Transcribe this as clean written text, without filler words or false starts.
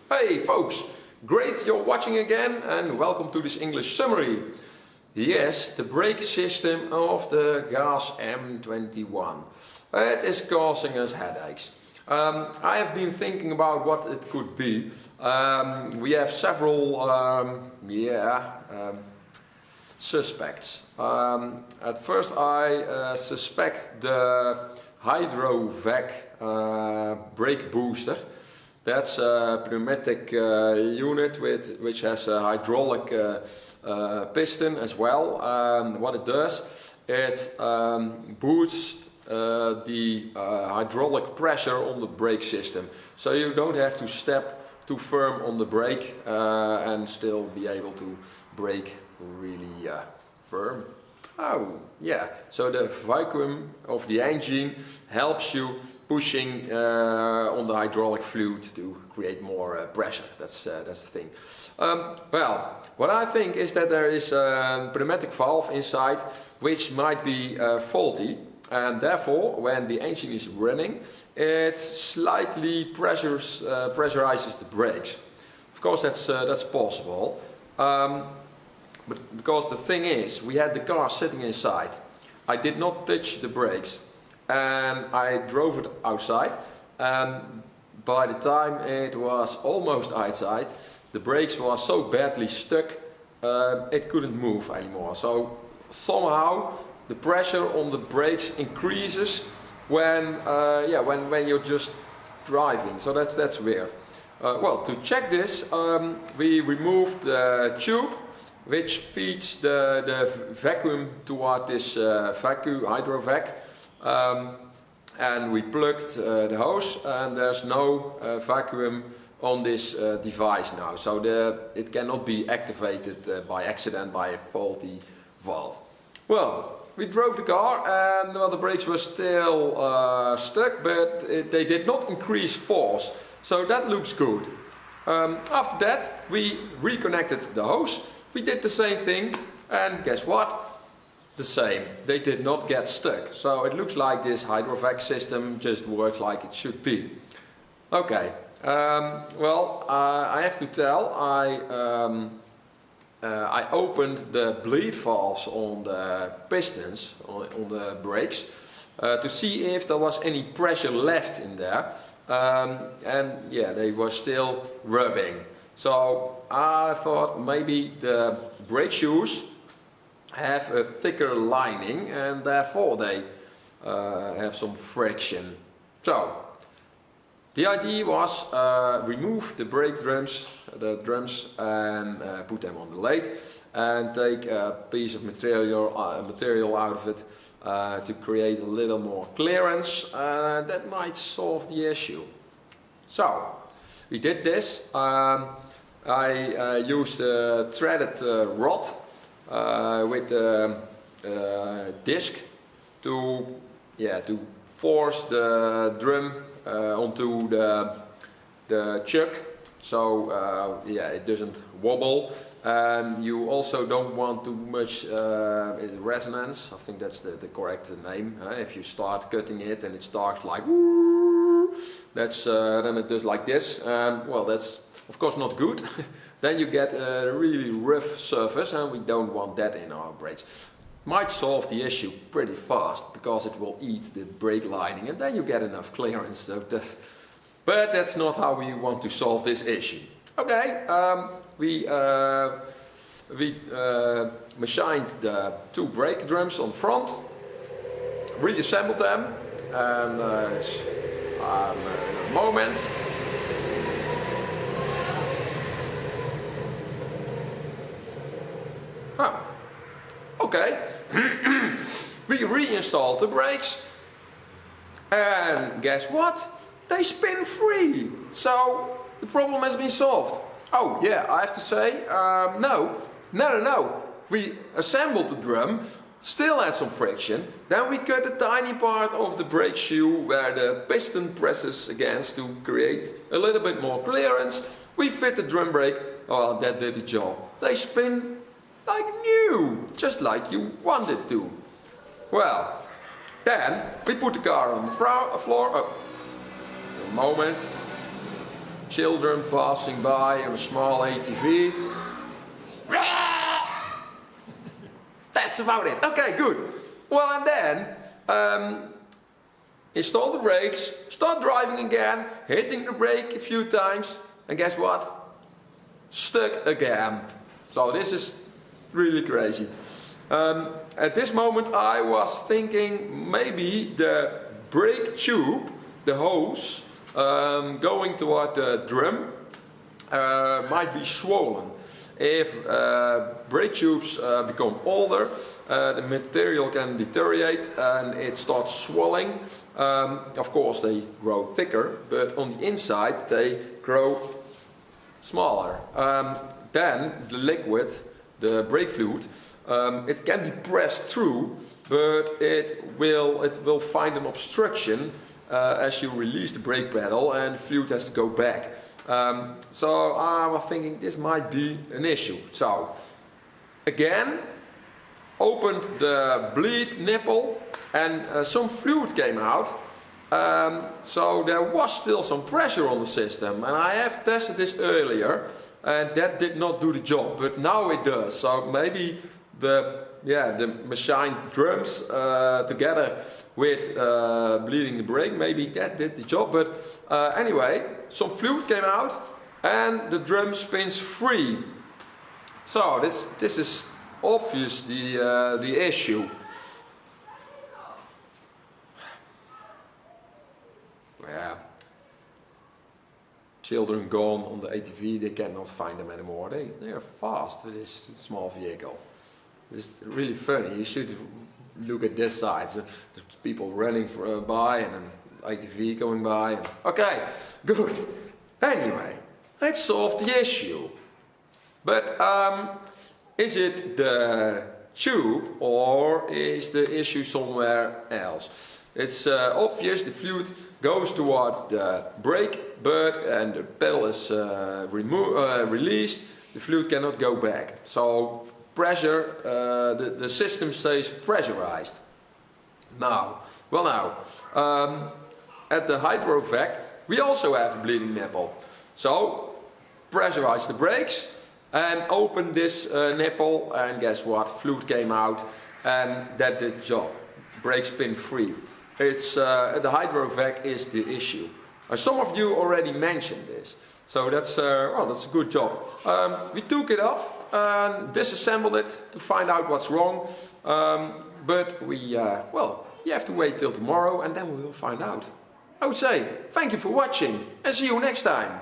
Hey folks, great you're watching again and welcome to this English summary. Yes, the brake system of the GAZ M21. It is causing us headaches. I have been thinking about what it could be. We have several suspects. At first I suspect the Hydrovac brake booster. That's a pneumatic unit which has a hydraulic piston as well. What it does, it boosts the hydraulic pressure on the brake system. So you don't have to step too firm on the brake and still be able to brake really firm. Oh yeah, so the vacuum of the engine helps you pushing on the hydraulic fluid to create more pressure. That's the thing. Well, what I think is that there is a pneumatic valve inside which might be faulty, and therefore when the engine is running it slightly pressurizes the brakes. Of course that's possible. But because the thing is, we had the car sitting inside. I did not touch the brakes and I drove it outside. By the time it was almost outside, the brakes were so badly stuck it couldn't move anymore. So somehow the pressure on the brakes increases when you're just driving. So that's weird. Well, to check this, we removed the tube which feeds the vacuum toward this Hydrovac, and we plugged the hose, and there's no vacuum on this device now, so it cannot be activated by accident by a faulty valve. Well, we drove the car and the brakes were still stuck, but they did not increase force, so that looks good. After that we reconnected the hose. We did the same thing, and guess what? The same. They did not get stuck. So it looks like this Hydrovac system just works like it should be. Okay. Well, I have to tell, I opened the bleed valves on the pistons, on the brakes, to see if there was any pressure left in there. And yeah, they were still rubbing. So I thought maybe the brake shoes have a thicker lining and therefore they have some friction. So the idea was remove the brake drums, and put them on the lathe and take a piece of material out of it to create a little more clearance. That might solve the issue. So we did this. I used a threaded rod with a disc to force the drum onto the chuck, so it doesn't wobble. And you also don't want too much resonance. I think that's the correct name. If you start cutting it and it starts like woo, that's then it does like this, and well, that's of course not good. Then you get a really rough surface, and we don't want that in our brakes. Might solve the issue pretty fast because it will eat the brake lining, and then you get enough clearance. So but that's not how we want to solve this issue. Okay, we machined the two brake drums on front, reassembled them, and in a moment. Okay, we reinstalled the brakes, and guess what? They spin free. So the problem has been solved. Oh yeah, I have to say, no. We assembled the drum, still had some friction. Then we cut a tiny part of the brake shoe where the piston presses against to create a little bit more clearance. We fit the drum brake. Oh, that did the job. They spin like new, just like you wanted to. Well, then we put the car on the floor. Oh, a moment. children passing by on a small ATV. That's about it. Okay, good. Well, and then install the brakes, start driving again, hitting the brake a few times, and guess what? Stuck again. So this is really crazy. At this moment I was thinking maybe the brake tube, the hose, going toward the drum might be swollen. If brake tubes become older, the material can deteriorate and it starts swelling. Of course they grow thicker, but on the inside they grow smaller. Then the liquid, the brake fluid, it can be pressed through, but it will find an obstruction as you release the brake pedal, and the fluid has to go back. So I was thinking this might be an issue. So again, opened the bleed nipple and some fluid came out. So there was still some pressure on the system, and I have tested this earlier and that did not do the job, but now it does. So maybe the machine drums together with bleeding the brake, maybe that did the job. But anyway, some fluid came out and the drum spins free. So this is obvious the issue. Yeah. Children gone on the ATV, they cannot find them anymore. They are fast with this small vehicle. It's really funny. You should look at this side. There's people running by and an ATV going by. Okay, good. Anyway, let's solve the issue. But is it the tube or is the issue somewhere else? It's obvious the fluid goes towards the brake, but and the pedal is released, the fluid cannot go back. So pressure, the system stays pressurized. Now, at the HydroVac we also have a bleeding nipple. So pressurize the brakes and open this nipple, and guess what? Fluid came out and that did the job. Brake spin free. It's the HydroVac is the issue. Some of you already mentioned this, so that's a good job. We took it off and disassembled it to find out what's wrong, but you have to wait till tomorrow and then we will find out. I would say thank you for watching and see you next time.